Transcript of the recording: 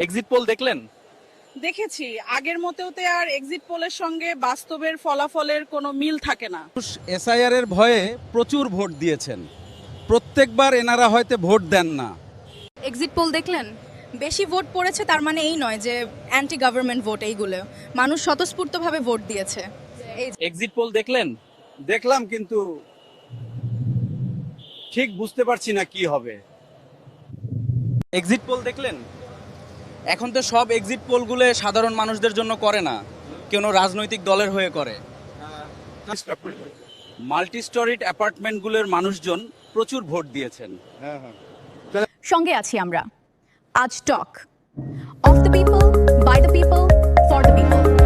Exit pole দেখলেন? দেখেছি, আগের মতেওতে আর এক্সিট পোলের সঙ্গে বাস্তবের ফলাফলের কোনো মিল থাকে না। এসআইআর এর ভয়ে প্রচুর ভোট দিয়েছেন, প্রত্যেকবার এনারা হয়তো ভোট দেন না। এক্সিট পোল দেখলেন? বেশি ভোট পড়েছে তার মানে এই নয় যে অ্যান্টি গভর্নমেন্ট ভোট, এইগুলো মানুষ স্বতঃস্ফূর্তভাবে ভোট দিয়েছে। এক্সিট পোল দেখলেন? দেখলাম, কিন্তু ঠিক বুঝতে পারছি না কি হবে। এক্সিট পোল দেখলেন? এখন তো সব এক্সিট পোলগুলো সাধারণ মানুষদের জন্য করে না, কোনো রাজনৈতিক দলের হয়ে করে। মাল্টি স্টোরিড অ্যাপার্টমেন্টগুলোর মানুষজন প্রচুর ভোট দিয়েছেন। সঙ্গে আছি আমরা। আজ talk of the people, by the people, for the people.